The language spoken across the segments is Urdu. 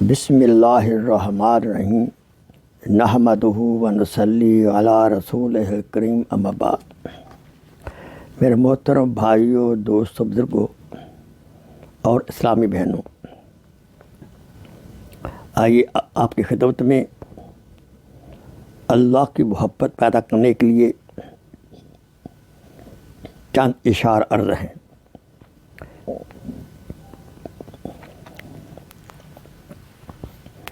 بسم اللہ الرحمن الرحیم نحمدہ ونصلی علی رسولہ الکریم اما بعد۔ میرے محترم بھائیوں، دوستوں، بزرگوں اور اسلامی بہنوں، آئیے آپ کی خدمت میں اللہ کی محبت پیدا کرنے کے لیے چند اشعار عرض ہیں۔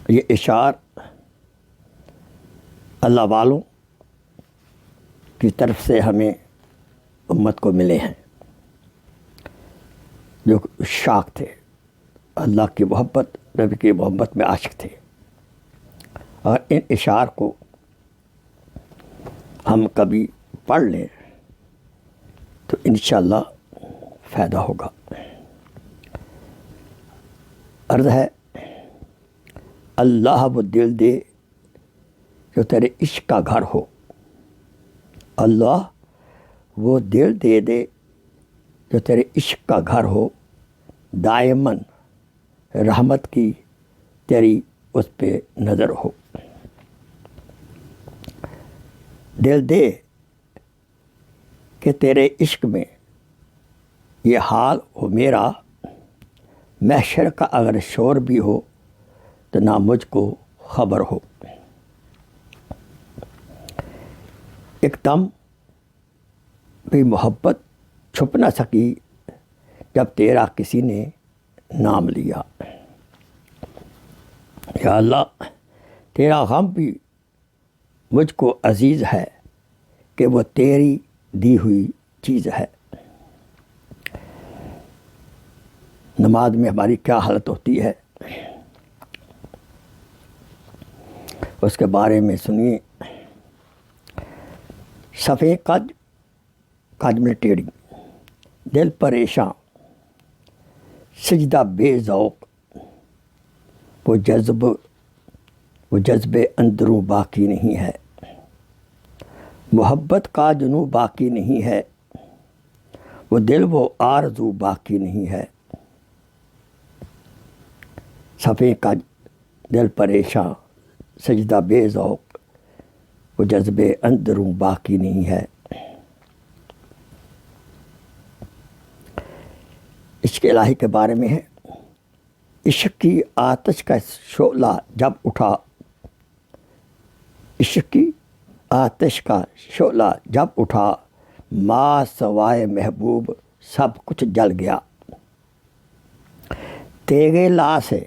یہ اشعار اللہ والوں کی طرف سے ہمیں امت کو ملے ہیں، جو شاق تھے، اللہ کی محبت، نبی کی محبت میں عاشق تھے، اور ان اشعار کو ہم کبھی پڑھ لیں تو انشاءاللہ فائدہ ہوگا۔ عرض ہے، اللہ وہ دل دے جو تیرے عشق کا گھر ہو، اللہ وہ دل دے دے جو تیرے عشق کا گھر ہو، دائماً رحمت کی تیری اس پہ نظر ہو۔ دل دے کہ تیرے عشق میں یہ حال ہو میرا، محشر کا اگر شور بھی ہو تو نہ مجھ کو خبر ہو۔ ایک دم بھی محبت چھپ نہ سکی جب تیرا کسی نے نام لیا۔ یا اللہ، تیرا غم بھی مجھ کو عزیز ہے کہ وہ تیری دی ہوئی چیز ہے۔ نماز میں ہماری کیا حالت ہوتی ہے، اس کے بارے میں سنیے۔ صفے کج میں ٹیڑھی، دل پریشاں، سجدہ بے ذوق، وہ جذبے اندروں باقی نہیں ہے، محبت کا جنوں باقی نہیں ہے، وہ دل وہ آرزو باقی نہیں ہے۔ صفے کج دل پریشاں، سجدہ بے ذوق، وہ جذبے اندروں باقی نہیں ہے۔ عشق الہی کے بارے میں ہے، عشق کی آتش کا شعلہ جب اٹھا، عشق کی آتش کا شعلہ جب اٹھا، ما سوائے محبوب سب کچھ جل گیا۔ تیغ لا سے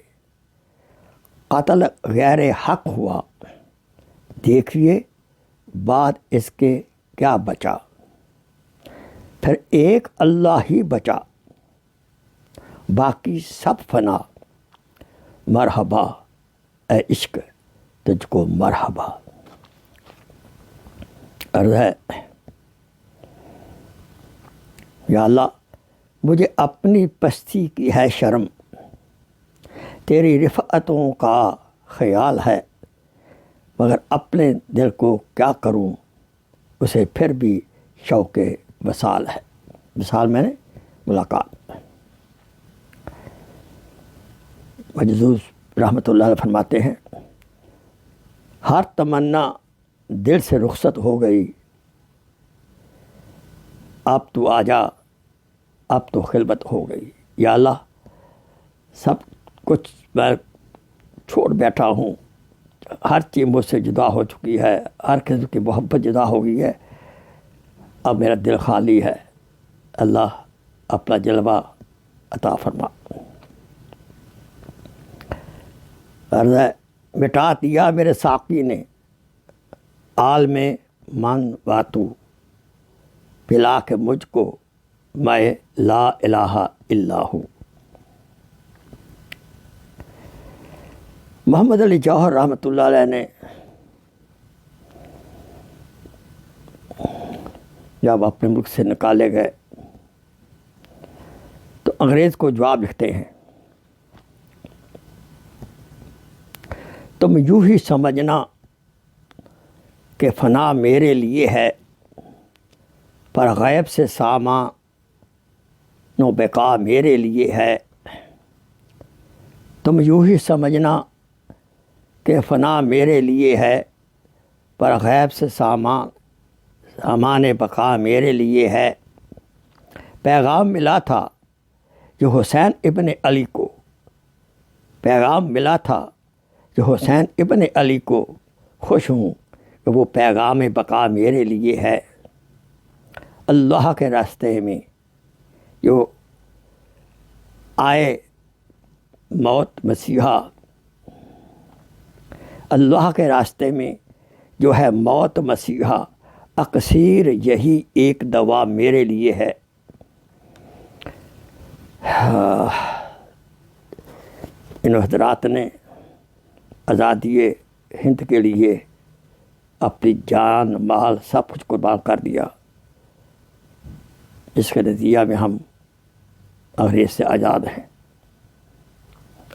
قتل غیر حق ہوا، دیکھیے بعد اس کے کیا بچا، پھر ایک اللہ ہی بچا، باقی سب فنا، مرحبا اے عشق تجھ کو مرحبا۔ عرض ہے، یا اللہ مجھے اپنی پستی کی ہے شرم، تیری رفعتوں کا خیال ہے، مگر اپنے دل کو کیا کروں، اسے پھر بھی شوق وصال ہے۔ وصال میں نے ملاقات۔ مجذوز رحمۃ اللہ علیہ فرماتے ہیں، ہر تمنا دل سے رخصت ہو گئی، اب تو آجا، اب تو خلوت ہو گئی۔ یا اللہ سب کچھ میں چھوڑ بیٹھا ہوں، ہر چیز مجھ سے جدا ہو چکی ہے، ہر قسم کی محبت جدا ہو گئی ہے، اب میرا دل خالی ہے، اللہ اپنا جلوہ عطا فرما۔ عرض ہے، مٹا دیا میرے ساقی نے عالم من واتو، پلا کے مجھ کو میں لا الہ الا ہوں۔ محمد علی جوہر رحمۃ اللہ علیہ نے جب اپنے ملک سے نکالے گئے تو انگریز کو جواب لکھتے ہیں، تم یوں ہی سمجھنا کہ فنا میرے لیے ہے، پر غیب سے سامان و بقا میرے لیے ہے، تم یوں ہی سمجھنا کہ فنا میرے لیے ہے، پر غیب سے سامان بقا میرے لیے ہے۔ پیغام ملا تھا جو حسین ابن علی کو، پیغام ملا تھا جو حسین ابن علی کو، خوش ہوں کہ وہ پیغام بقا میرے لیے ہے۔ اللہ کے راستے میں جو آئے موت مسیحا، اللہ کے راستے میں جو ہے موت مسیحا، اکثیر یہی ایک دوا میرے لیے ہے۔ ان حضرات نے آزادی ہند کے لیے اپنی جان مال سب کچھ قربان کر دیا، اس کے نتیجہ میں ہم انگریز سے آزاد ہیں۔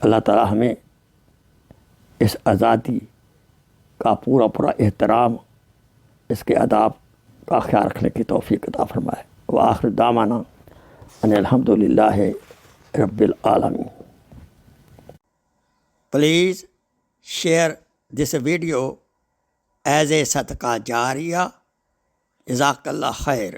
اللہ تعالیٰ ہمیں اس آزادی کا پورا احترام، اس کے آداب کا خیال رکھنے کی توفیق عطا فرمائے۔ وآخر دعوانا ان الحمدللہ رب العالمین۔ Please share this video as a صدقہ جاریہ۔ جزاک اللہ خیر۔